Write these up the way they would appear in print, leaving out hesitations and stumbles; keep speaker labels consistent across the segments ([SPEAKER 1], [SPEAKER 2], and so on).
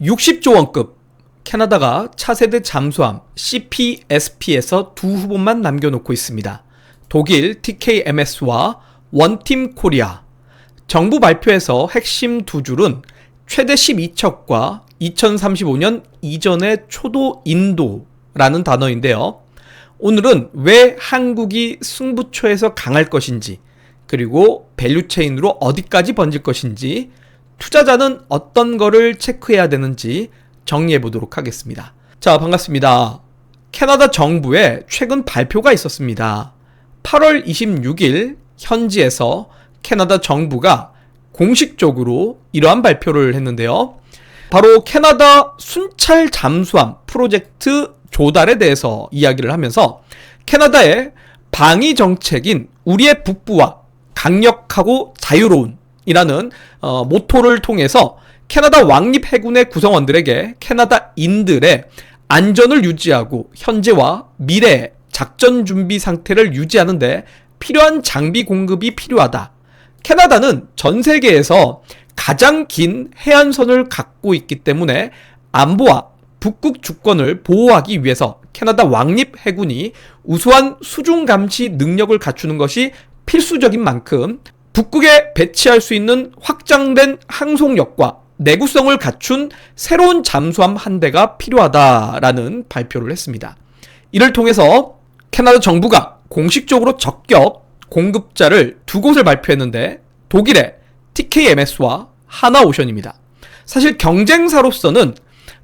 [SPEAKER 1] 60조 원급 캐나다가 차세대 잠수함 CPSP에서 두 후보만 남겨놓고 있습니다. 독일 TKMS와 원팀 코리아. 정부 발표에서 핵심 두 줄은 최대 12척과 2035년 이전의 초도 인도라는 단어인데요. 오늘은 왜 한국이 승부처에서 강할 것인지, 그리고 밸류체인으로 어디까지 번질 것인지, 투자자는 어떤 거를 체크해야 되는지 정리해 보도록 하겠습니다. 자, 반갑습니다. 캐나다 정부의 최근 발표가 있었습니다. 8월 26일 현지에서 캐나다 정부가 공식적으로 이러한 발표를 했는데요. 바로 캐나다 순찰 잠수함 프로젝트 조달에 대해서 이야기를 하면서 캐나다의 방위 정책인 우리의 북부와 강력하고 자유로운 이라는 모토를 통해서 캐나다 왕립 해군의 구성원들에게 캐나다인들의 안전을 유지하고 현재와 미래의 작전 준비 상태를 유지하는 데 필요한 장비 공급이 필요하다. 캐나다는 전 세계에서 가장 긴 해안선을 갖고 있기 때문에 안보와 북극 주권을 보호하기 위해서 캐나다 왕립 해군이 우수한 수중 감시 능력을 갖추는 것이 필수적인 만큼 북극에 배치할 수 있는 확장된 항속력과 내구성을 갖춘 새로운 잠수함 한 대가 필요하다라는 발표를 했습니다. 이를 통해서 캐나다 정부가 공식적으로 적격 공급자를 두 곳을 발표했는데 독일의 TKMS와 하나오션입니다. 사실 경쟁사로서는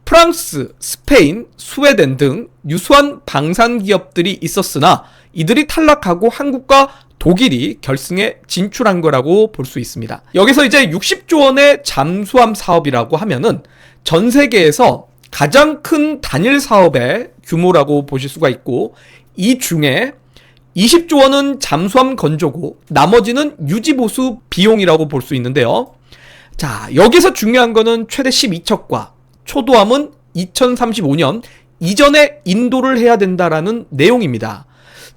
[SPEAKER 1] 프랑스, 스페인, 스웨덴 등 유수한 방산 기업들이 있었으나 이들이 탈락하고 한국과 독일이 결승에 진출한 거라고 볼 수 있습니다. 여기서 이제 60조 원의 잠수함 사업이라고 하면은 전 세계에서 가장 큰 단일 사업의 규모라고 보실 수가 있고, 이 중에 20조 원은 잠수함 건조고 나머지는 유지보수 비용이라고 볼 수 있는데요. 자, 여기서 중요한 거는 최대 12척과 초도함은 2035년 이전에 인도를 해야 된다라는 내용입니다.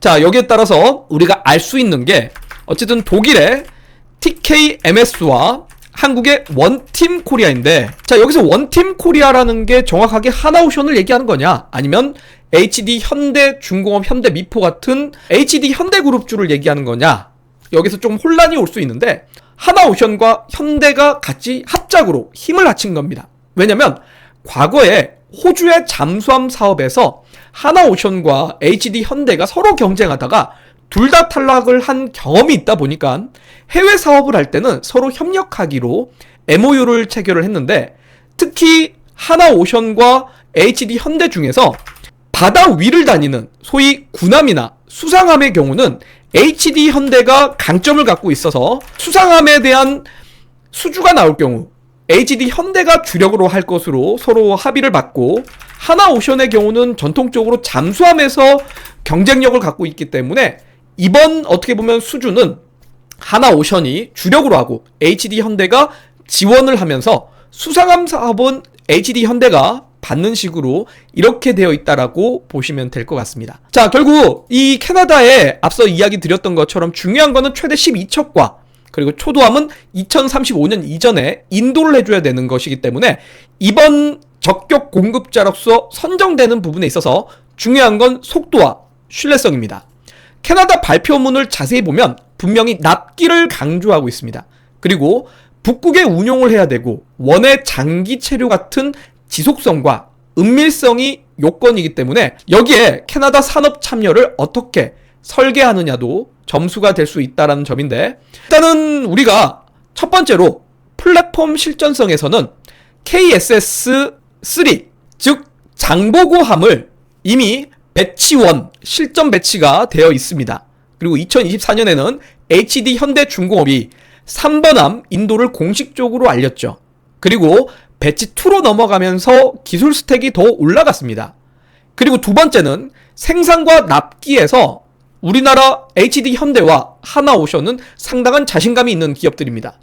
[SPEAKER 1] 자, 여기에 따라서 우리가 알 수 있는 게 어쨌든 독일의 TKMS와 한국의 원팀 코리아인데, 자, 여기서 원팀 코리아라는 게 정확하게 하나오션을 얘기하는 거냐, 아니면 HD 현대 중공업 현대 미포 같은 HD 현대그룹주를 얘기하는 거냐, 여기서 좀 혼란이 올 수 있는데 하나오션과 현대가 같이 합작으로 힘을 합친 겁니다. 왜냐면 과거에 호주의 잠수함 사업에서 하나오션과 HD 현대가 서로 경쟁하다가 둘 다 탈락을 한 경험이 있다 보니까 해외 사업을 할 때는 서로 협력하기로 MOU를 체결을 했는데, 특히 하나오션과 HD 현대 중에서 바다 위를 다니는 소위 군함이나 수상함의 경우는 HD 현대가 강점을 갖고 있어서 수상함에 대한 수주가 나올 경우 HD 현대가 주력으로 할 것으로 서로 합의를 받고, 하나오션의 경우는 전통적으로 잠수함에서 경쟁력을 갖고 있기 때문에 이번 어떻게 보면 수주는 하나오션이 주력으로 하고 HD 현대가 지원을 하면서 수상함 사업은 HD 현대가 받는 식으로 이렇게 되어 있다라고 보시면 될 것 같습니다. 자, 결국 이 캐나다에 앞서 이야기 드렸던 것처럼 중요한 거는 최대 12척과 그리고 초도함은 2035년 이전에 인도를 해줘야 되는 것이기 때문에 이번 적격 공급자로서 선정되는 부분에 있어서 중요한 건 속도와 신뢰성입니다. 캐나다 발표문을 자세히 보면 분명히 납기를 강조하고 있습니다. 그리고 북극에 운용을 해야 되고 원의 장기 체류 같은 지속성과 은밀성이 요건이기 때문에 여기에 캐나다 산업 참여를 어떻게 설계하느냐도 점수가 될 수 있다는 점인데, 일단은 우리가 첫 번째로 플랫폼 실전성에서는 KSS-3 즉 장보고함을 이미 배치 1 실전 배치가 되어 있습니다. 그리고 2024년에는 HD 현대중공업이 3번함 인도를 공식적으로 알렸죠. 그리고 배치 2로 넘어가면서 기술 스택이 더 올라갔습니다. 그리고 두 번째는 생산과 납기에서 우리나라 HD 현대와 하나오션은 상당한 자신감이 있는 기업들입니다.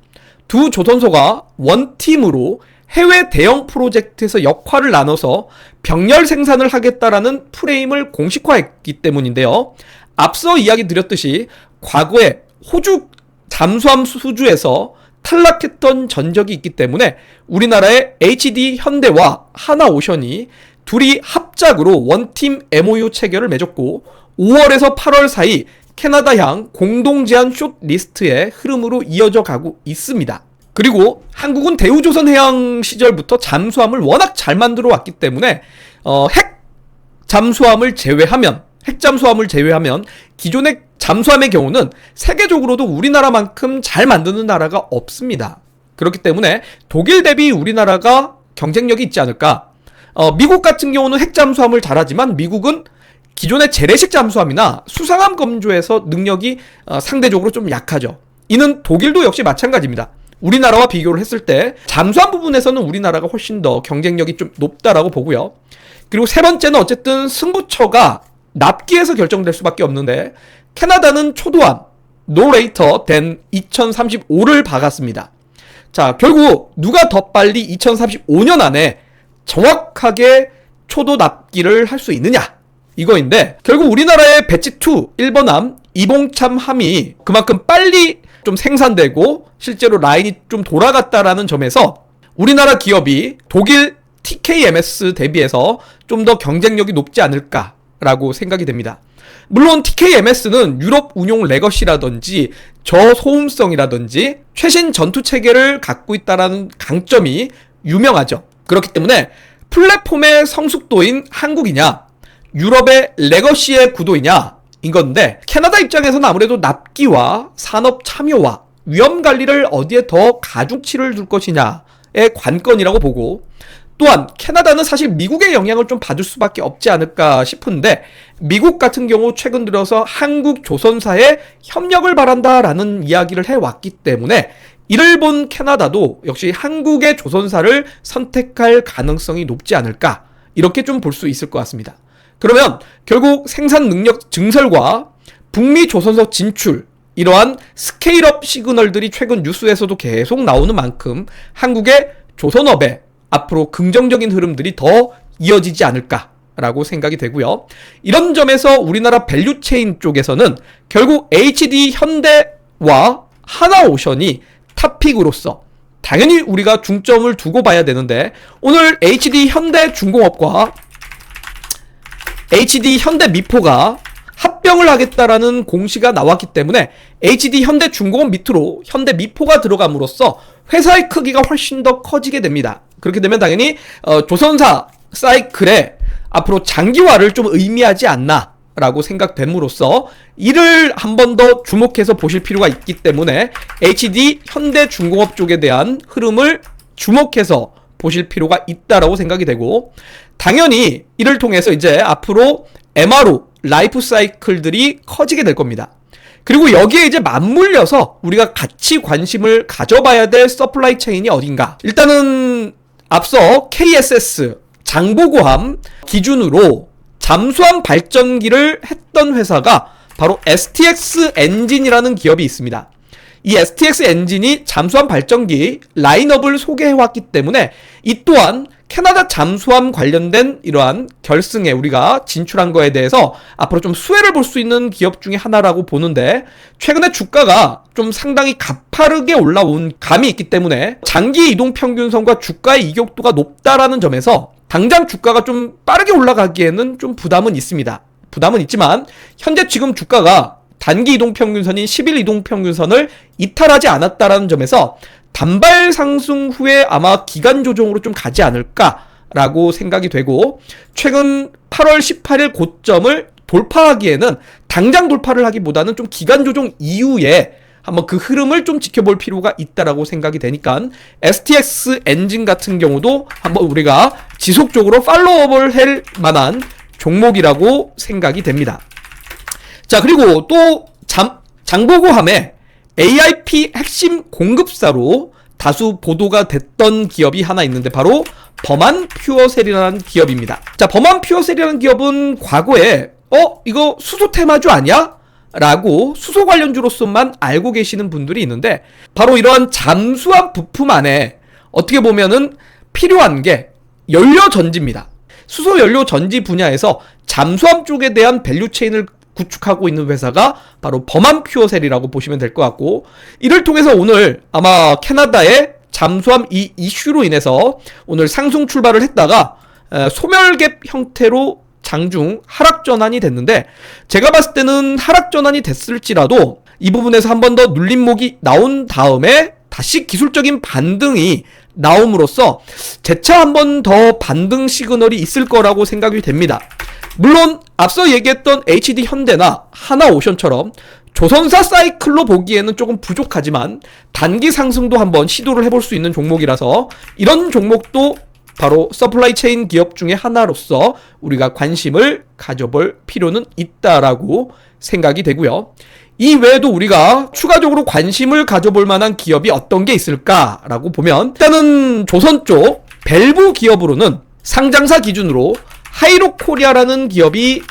[SPEAKER 1] 두 조선소가 원팀으로 해외 대형 프로젝트에서 역할을 나눠서 병렬 생산을 하겠다라는 프레임을 공식화했기 때문인데요. 앞서 이야기 드렸듯이 과거에 호주 잠수함 수주에서 탈락했던 전적이 있기 때문에 우리나라의 HD 현대와 하나오션이 둘이 합작으로 원팀 MOU 체결을 맺었고 5월에서 8월 사이 캐나다향 공동제한 숏리스트의 흐름으로 이어져 가고 있습니다. 그리고 한국은 대우조선해양 시절부터 잠수함을 워낙 잘 만들어 왔기 때문에 핵잠수함을 제외하면 기존의 잠수함의 경우는 세계적으로도 우리나라만큼 잘 만드는 나라가 없습니다. 그렇기 때문에 독일 대비 우리나라가 경쟁력이 있지 않을까. 미국 같은 경우는 핵잠수함을 잘하지만 미국은 기존의 재래식 잠수함이나 수상함 검조에서 능력이 상대적으로 좀 약하죠. 이는 독일도 역시 마찬가지입니다. 우리나라와 비교를 했을 때 잠수함 부분에서는 우리나라가 훨씬 더 경쟁력이 좀 높다라고 보고요. 그리고 세 번째는 어쨌든 승부처가 납기에서 결정될 수밖에 없는데 캐나다는 초도함 No Later than 2035를 박았습니다. 자, 결국 누가 더 빨리 2035년 안에 정확하게 초도 납기를 할 수 있느냐 이거인데, 결국 우리나라의 배치2 일본함 이봉참함이 그만큼 빨리 좀 생산되고 실제로 라인이 좀 돌아갔다라는 점에서 우리나라 기업이 독일 TKMS 대비해서 좀 더 경쟁력이 높지 않을까라고 생각이 됩니다. 물론 TKMS는 유럽 운용 레거시라든지 저소음성이라든지 최신 전투 체계를 갖고 있다라는 강점이 유명하죠. 그렇기 때문에 플랫폼의 성숙도인 한국이냐, 유럽의 레거시의 구도이냐 인건데, 캐나다 입장에서는 아무래도 납기와 산업 참여와 위험 관리를 어디에 더 가중치를 둘 것이냐의 관건이라고 보고, 또한 캐나다는 사실 미국의 영향을 좀 받을 수밖에 없지 않을까 싶은데, 미국 같은 경우 최근 들어서 한국 조선사에 협력을 바란다라는 이야기를 해왔기 때문에 이를 본 캐나다도 역시 한국의 조선사를 선택할 가능성이 높지 않을까, 이렇게 좀 볼 수 있을 것 같습니다. 그러면 결국 생산 능력 증설과 북미 조선소 진출, 이러한 스케일업 시그널들이 최근 뉴스에서도 계속 나오는 만큼 한국의 조선업에 앞으로 긍정적인 흐름들이 더 이어지지 않을까라고 생각이 되고요. 이런 점에서 우리나라 밸류체인 쪽에서는 결국 HD 현대와 하나오션이 탑픽으로서 당연히 우리가 중점을 두고 봐야 되는데, 오늘 HD 현대 중공업과 HD 현대 미포가 합병을 하겠다라는 공시가 나왔기 때문에 HD 현대 중공업 밑으로 현대 미포가 들어감으로써 회사의 크기가 훨씬 더 커지게 됩니다. 그렇게 되면 당연히 조선사 사이클에 앞으로 장기화를 좀 의미하지 않나 라고 생각됨으로써 이를 한 번 더 주목해서 보실 필요가 있기 때문에 HD 현대중공업 쪽에 대한 흐름을 주목해서 보실 필요가 있다라고 생각이 되고, 당연히 이를 통해서 이제 앞으로 MRO 라이프 사이클들이 커지게 될 겁니다. 그리고 여기에 이제 맞물려서 우리가 같이 관심을 가져봐야 될 서플라이 체인이 어딘가. 일단은 앞서 KSS 장보고함 기준으로 잠수함 발전기를 했던 회사가 바로 STX 엔진이라는 기업이 있습니다. 이 STX 엔진이 잠수함 발전기 라인업을 소개해왔기 때문에 이 또한 캐나다 잠수함 관련된 이러한 결승에 우리가 진출한 거에 대해서 앞으로 좀 수혜를 볼 수 있는 기업 중에 하나라고 보는데, 최근에 주가가 좀 상당히 가파르게 올라온 감이 있기 때문에 장기 이동 평균선과 주가의 이격도가 높다라는 점에서 당장 주가가 좀 빠르게 올라가기에는 좀 부담은 있습니다. 부담은 있지만 현재 지금 주가가 단기 이동평균선인 10일 이동평균선을 이탈하지 않았다라는 점에서 단발 상승 후에 아마 기간 조정으로 좀 가지 않을까라고 생각이 되고, 최근 8월 18일 고점을 돌파하기에는 당장 돌파를 하기보다는 좀 기간 조정 이후에 한번 그 흐름을 좀 지켜볼 필요가 있다라고 생각이 되니까 STX 엔진 같은 경우도 한번 우리가 지속적으로 팔로우업을 할 만한 종목이라고 생각이 됩니다. 자, 그리고 또 장보고함에 AIP 핵심 공급사로 다수 보도가 됐던 기업이 하나 있는데 바로 범한 퓨어셀이라는 기업입니다. 자, 범한 퓨어셀이라는 기업은 과거에 이거 수소 테마주 아니야? 라고 수소 관련주로서만 알고 계시는 분들이 있는데, 바로 이러한 잠수함 부품 안에 어떻게 보면은 필요한 게 연료 전지입니다. 수소 연료 전지 분야에서 잠수함 쪽에 대한 밸류체인을 구축하고 있는 회사가 바로 범한 퓨어셀이라고 보시면 될 것 같고, 이를 통해서 오늘 아마 캐나다의 잠수함 이 이슈로 인해서 오늘 상승 출발을 했다가 소멸갭 형태로 장중 하락 전환이 됐는데, 제가 봤을 때는 하락 전환이 됐을지라도 이 부분에서 한 번 더 눌림목이 나온 다음에 다시 기술적인 반등이 나옴으로써 재차 한 번 더 반등 시그널이 있을 거라고 생각이 됩니다. 물론 앞서 얘기했던 HD 현대나 하나오션처럼 조선사 사이클로 보기에는 조금 부족하지만 단기 상승도 한번 시도를 해볼 수 있는 종목이라서 이런 종목도 바로 서플라이 체인 기업 중에 하나로서 우리가 관심을 가져볼 필요는 있다라고 생각이 되고요. 이 외에도 우리가 추가적으로 관심을 가져볼 만한 기업이 어떤 게 있을까라고 보면, 일단은 조선 쪽 밸브 기업으로는 상장사 기준으로 하이로코리아라는 기업이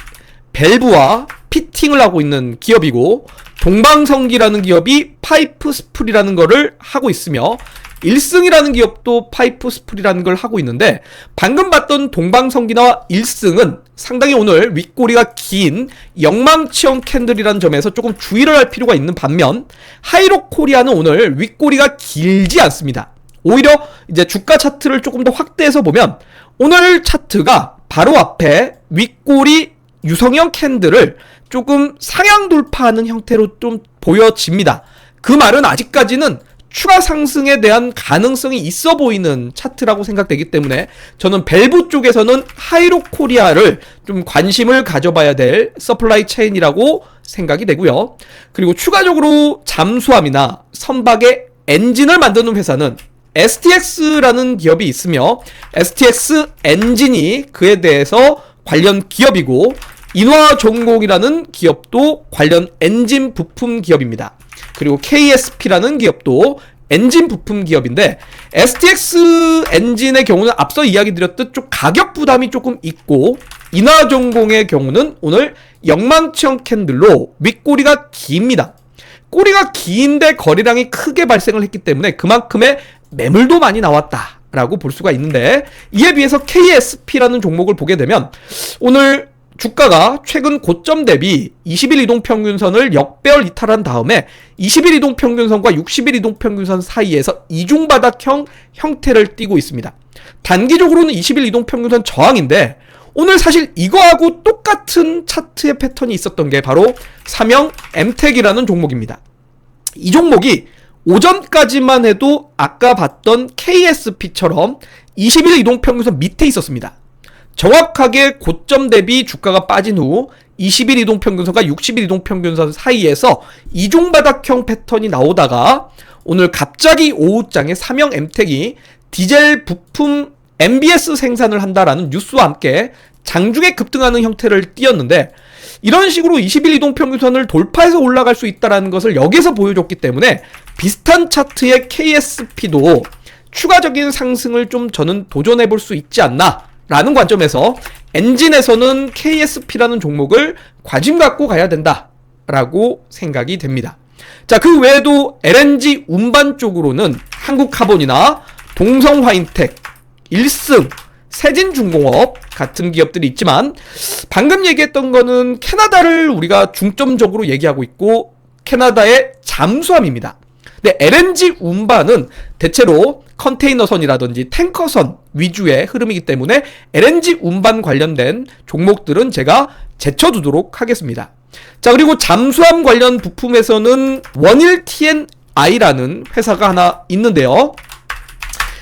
[SPEAKER 1] 밸브와 피팅을 하고 있는 기업이고, 동방성기라는 기업이 파이프 스풀이라는 거를 하고 있으며, 일승이라는 기업도 파이프 스풀이라는 걸 하고 있는데, 방금 봤던 동방성기나 일승은 상당히 오늘 윗꼬리가 긴 영망치형 캔들이라는 점에서 조금 주의를 할 필요가 있는 반면, 하이로코리아는 오늘 윗꼬리가 길지 않습니다. 오히려 이제 주가 차트를 조금 더 확대해서 보면 오늘 차트가 바로 앞에 윗꼬리 유성형 캔들을 조금 상향 돌파하는 형태로 좀 보여집니다. 그 말은 아직까지는 추가 상승에 대한 가능성이 있어 보이는 차트라고 생각되기 때문에 저는 밸브 쪽에서는 하이로코리아를 좀 관심을 가져봐야 될 서플라이 체인이라고 생각이 되고요. 그리고 추가적으로 잠수함이나 선박의 엔진을 만드는 회사는 STX라는 기업이 있으며, STX 엔진이 그에 대해서 관련 기업이고, 인화종공이라는 기업도 관련 엔진 부품 기업입니다. 그리고 KSP라는 기업도 엔진 부품 기업인데, STX 엔진의 경우는 앞서 이야기 드렸듯 좀 가격 부담이 조금 있고, 인화종공의 경우는 오늘 영망치형 캔들로 윗꼬리가 깁니다. 꼬리가 긴데 거래량이 크게 발생을 했기 때문에 그만큼의 매물도 많이 나왔다라고 볼 수가 있는데, 이에 비해서 KSP라는 종목을 보게 되면 오늘 주가가 최근 고점 대비 20일 이동평균선을 역배열 이탈한 다음에 20일 이동평균선과 60일 이동평균선 사이에서 이중바닥형 형태를 띠고 있습니다. 단기적으로는 20일 이동평균선 저항인데, 오늘 사실 이거하고 똑같은 차트의 패턴이 있었던 게 바로 삼형 엠텍이라는 종목입니다. 이 종목이 오전까지만 해도 아까 봤던 KSP처럼 20일 이동평균선 밑에 있었습니다. 정확하게 고점 대비 주가가 빠진 후 20일 이동평균선과 60일 이동평균선 사이에서 이중바닥형 패턴이 나오다가 오늘 갑자기 오후장에 삼형 엠텍이 디젤 부품 MBS 생산을 한다라는 뉴스와 함께 장중에 급등하는 형태를 띄었는데, 이런 식으로 20일 이동평균선을 돌파해서 올라갈 수 있다는 것을 여기서 보여줬기 때문에 비슷한 차트의 KSP도 추가적인 상승을 좀 저는 도전해볼 수 있지 않나 라는 관점에서 엔진에서는 KSP라는 종목을 관심 갖고 가야 된다라고 생각이 됩니다. 자, 그 외에도 LNG 운반 쪽으로는 한국카본이나 동성화인텍, 일승, 세진중공업 같은 기업들이 있지만, 방금 얘기했던 거는 캐나다를 우리가 중점적으로 얘기하고 있고 캐나다의 잠수함입니다. 근데 LNG 운반은 대체로 컨테이너선이라든지 탱커선 위주의 흐름이기 때문에 LNG 운반 관련된 종목들은 제가 제쳐두도록 하겠습니다. 자, 그리고 잠수함 관련 부품에서는 원일 TNI라는 회사가 하나 있는데요.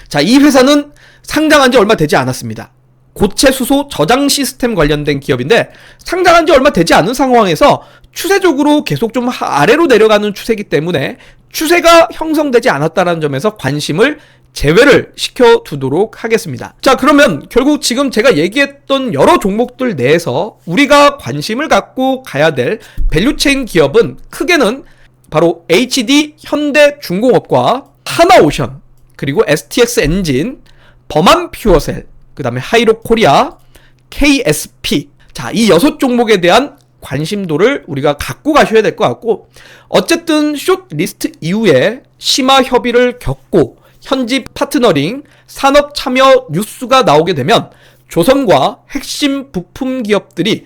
[SPEAKER 1] 자, 이 회사는 상장한 지 얼마 되지 않았습니다. 고체 수소 저장 시스템 관련된 기업인데, 상장한 지 얼마 되지 않은 상황에서 추세적으로 계속 좀 아래로 내려가는 추세이기 때문에 추세가 형성되지 않았다는 점에서 관심을 제외를 시켜두도록 하겠습니다. 자, 그러면 결국 지금 제가 얘기했던 여러 종목들 내에서 우리가 관심을 갖고 가야 될 밸류체인 기업은 크게는 바로 HD 현대중공업과 하나오션, 그리고 STX 엔진, 범한 퓨어셀, 그 다음에 하이로코리아, KSP. 자, 이 6종목에 대한 관심도를 우리가 갖고 가셔야 될 것 같고, 어쨌든 숏리스트 이후에 심화 협의를 겪고 현지 파트너링, 산업 참여 뉴스가 나오게 되면 조선과 핵심 부품 기업들이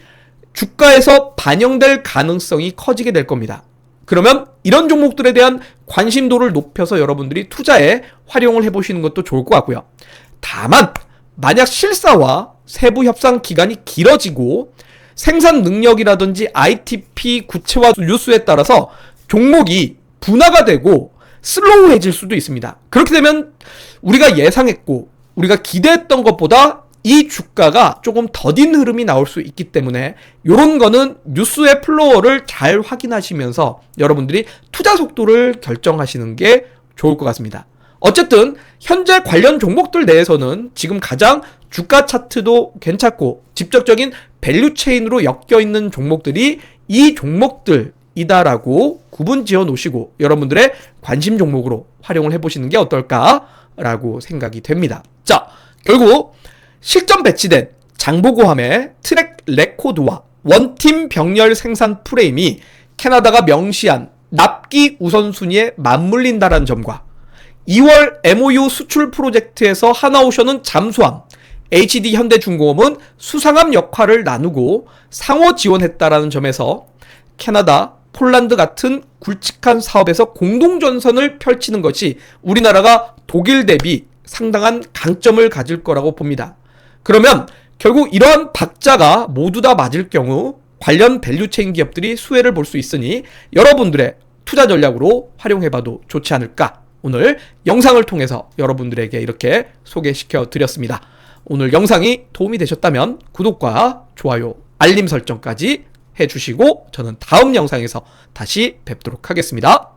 [SPEAKER 1] 주가에서 반영될 가능성이 커지게 될 겁니다. 그러면 이런 종목들에 대한 관심도를 높여서 여러분들이 투자에 활용을 해보시는 것도 좋을 것 같고요. 다만 만약 실사와 세부 협상 기간이 길어지고 생산 능력이라든지 ITP 구체화 뉴스에 따라서 종목이 분화가 되고 슬로우해질 수도 있습니다. 그렇게 되면 우리가 예상했고 우리가 기대했던 것보다 이 주가가 조금 더딘 흐름이 나올 수 있기 때문에 이런 거는 뉴스의 플로어를 잘 확인하시면서 여러분들이 투자 속도를 결정하시는 게 좋을 것 같습니다. 어쨌든 현재 관련 종목들 내에서는 지금 가장 주가 차트도 괜찮고 직접적인 밸류 체인으로 엮여 있는 종목들이 이 종목들이다라고 구분 지어 놓으시고 여러분들의 관심 종목으로 활용을 해보시는 게 어떨까라고 생각이 됩니다. 자, 결국 실전 배치된 장보고함의 트랙 레코드와 원팀 병렬 생산 프레임이 캐나다가 명시한 납기 우선순위에 맞물린다는 점과 2월 MOU 수출 프로젝트에서 하나오션은 잠수함, HD 현대중공업은 수상함 역할을 나누고 상호 지원했다라는 점에서 캐나다, 폴란드 같은 굵직한 사업에서 공동전선을 펼치는 것이 우리나라가 독일 대비 상당한 강점을 가질 거라고 봅니다. 그러면 결국 이러한 박자가 모두 다 맞을 경우 관련 밸류체인 기업들이 수혜를 볼 수 있으니 여러분들의 투자 전략으로 활용해봐도 좋지 않을까. 오늘 영상을 통해서 여러분들에게 이렇게 소개시켜 드렸습니다. 오늘 영상이 도움이 되셨다면 구독과 좋아요, 알림 설정까지 해주시고 저는 다음 영상에서 다시 뵙도록 하겠습니다.